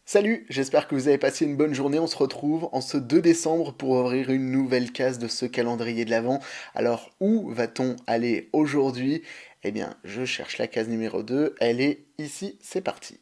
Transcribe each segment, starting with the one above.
Salut, j'espère que vous avez passé une bonne journée. On se retrouve en ce 2 décembre pour ouvrir une nouvelle case de ce calendrier de l'Avent. Alors, où va-t-on aller aujourd'hui? Eh bien, je cherche la case numéro 2. Elle est ici, c'est parti.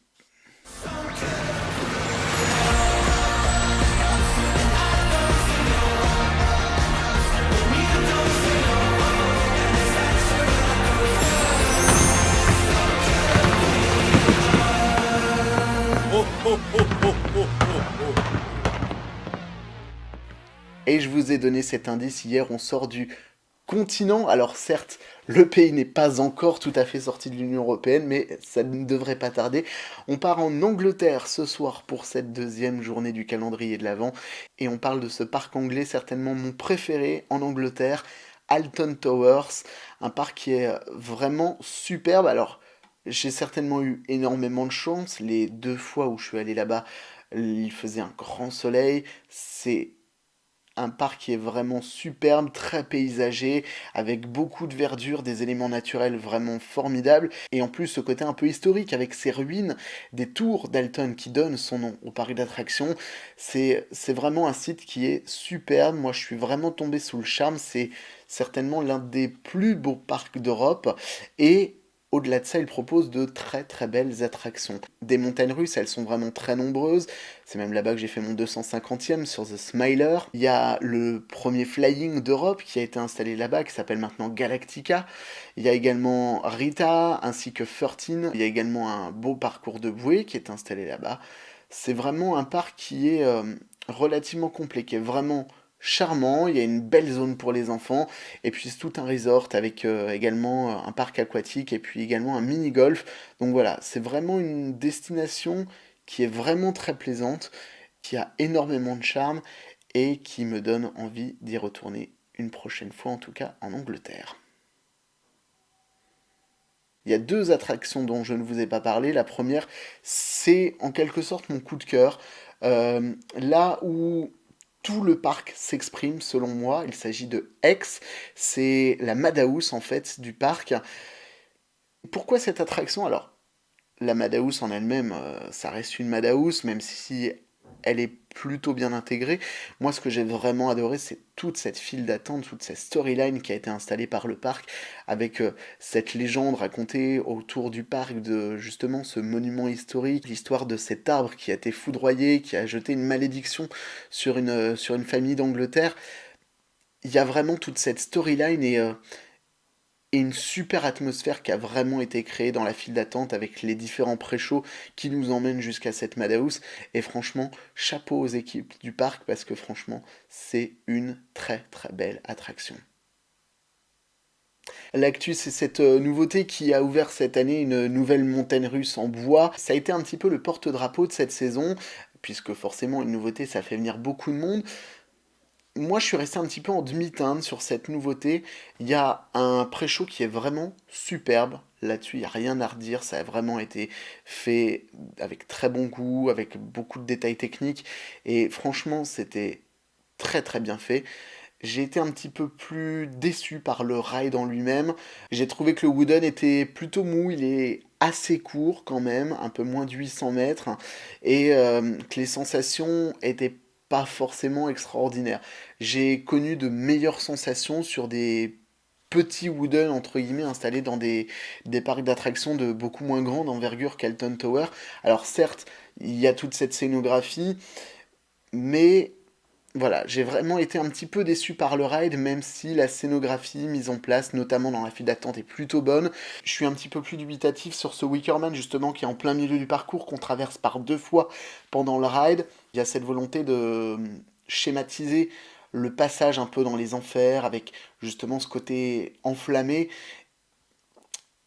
Et je vous ai donné cet indice hier, on sort du continent. Alors certes, le pays n'est pas encore tout à fait sorti de l'Union Européenne, mais ça ne devrait pas tarder. On part en Angleterre ce soir pour cette deuxième journée du calendrier de l'Avent, et on parle de ce parc anglais, certainement mon préféré en Angleterre, Alton Towers, un parc qui est vraiment superbe. Alors, j'ai certainement eu énormément de chance. Les 2 fois où je suis allé là-bas, il faisait un grand soleil. C'est un parc qui est vraiment superbe, très paysager, avec beaucoup de verdure, des éléments naturels vraiment formidables, et en plus ce côté un peu historique avec ces ruines des tours d'Alton qui donnent son nom au parc d'attractions. C'est vraiment un site qui est superbe. Moi je suis vraiment tombé sous le charme. C'est certainement l'un des plus beaux parcs d'Europe, et au-delà de ça, il propose de très très belles attractions. Des montagnes russes, elles sont vraiment très nombreuses. C'est même là-bas que j'ai fait mon 250e sur The Smiler. Il y a le premier flying d'Europe qui a été installé là-bas, qui s'appelle maintenant Galactica. Il y a également Rita, ainsi que 13. Il y a également un beau parcours de bouée qui est installé là-bas. C'est vraiment un parc qui est relativement complet, qui est vraiment charmant. Il y a une belle zone pour les enfants, et puis c'est tout un resort avec également un parc aquatique, et puis également un mini-golf. Donc voilà, c'est vraiment une destination qui est vraiment très plaisante, qui a énormément de charme, et qui me donne envie d'y retourner une prochaine fois, en tout cas en Angleterre. Il y a 2 attractions dont je ne vous ai pas parlé. La première, c'est en quelque sorte mon coup de cœur. Là où tout le parc s'exprime, selon moi, il s'agit de X. C'est la Madhouse, en fait, du parc. Pourquoi cette attraction? Alors, la Madhouse en elle-même, ça reste une Madhouse, même si elle est plutôt bien intégrée. Moi, ce que j'ai vraiment adoré, c'est toute cette file d'attente, toute cette storyline qui a été installée par le parc, avec cette légende racontée autour du parc de justement ce monument historique, l'histoire de cet arbre qui a été foudroyé, qui a jeté une malédiction sur une famille d'Angleterre. Il y a vraiment toute cette storyline, et une super atmosphère qui a vraiment été créée dans la file d'attente avec les différents pré-shows qui nous emmènent jusqu'à cette Madhouse. Et franchement, chapeau aux équipes du parc, parce que franchement, c'est une très très belle attraction. L'actu, c'est cette nouveauté qui a ouvert cette année, une nouvelle montagne russe en bois. Ça a été un petit peu le porte-drapeau de cette saison, puisque forcément une nouveauté, ça fait venir beaucoup de monde. Moi, je suis resté un petit peu en demi-teinte sur cette nouveauté. Il y a un pré-show qui est vraiment superbe. Là-dessus, il n'y a rien à redire. Ça a vraiment été fait avec très bon goût, avec beaucoup de détails techniques. Et franchement, c'était très très bien fait. J'ai été un petit peu plus déçu par le ride en lui-même. J'ai trouvé que le Wooden était plutôt mou. Il est assez court quand même, un peu moins de 800 mètres, et que les sensations étaient pas forcément extraordinaires. J'ai connu de meilleures sensations sur des petits wooden entre guillemets installés dans des parcs d'attractions de beaucoup moins grande envergure qu'Alton Tower. Alors certes, il y a toute cette scénographie, mais voilà, j'ai vraiment été un petit peu déçu par le ride, même si la scénographie mise en place, notamment dans la file d'attente, est plutôt bonne. Je suis un petit peu plus dubitatif sur ce Wickerman, justement, qui est en plein milieu du parcours, qu'on traverse par 2 fois pendant le ride. Il y a cette volonté de schématiser le passage un peu dans les enfers, avec justement ce côté enflammé.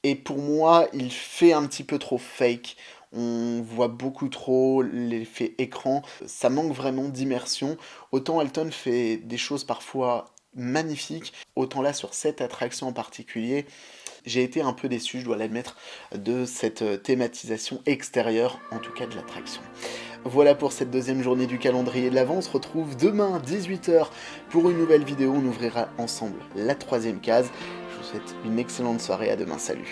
Et pour moi, il fait un petit peu trop fake. On voit beaucoup trop l'effet écran. Ça manque vraiment d'immersion. Autant Alton fait des choses parfois magnifiques, autant là, sur cette attraction en particulier, j'ai été un peu déçu, je dois l'admettre, de cette thématisation extérieure, en tout cas de l'attraction. Voilà pour cette deuxième journée du calendrier de l'Avent. On se retrouve demain 18h pour une nouvelle vidéo. On ouvrira ensemble la 3e case. Je vous souhaite une excellente soirée. À demain. Salut.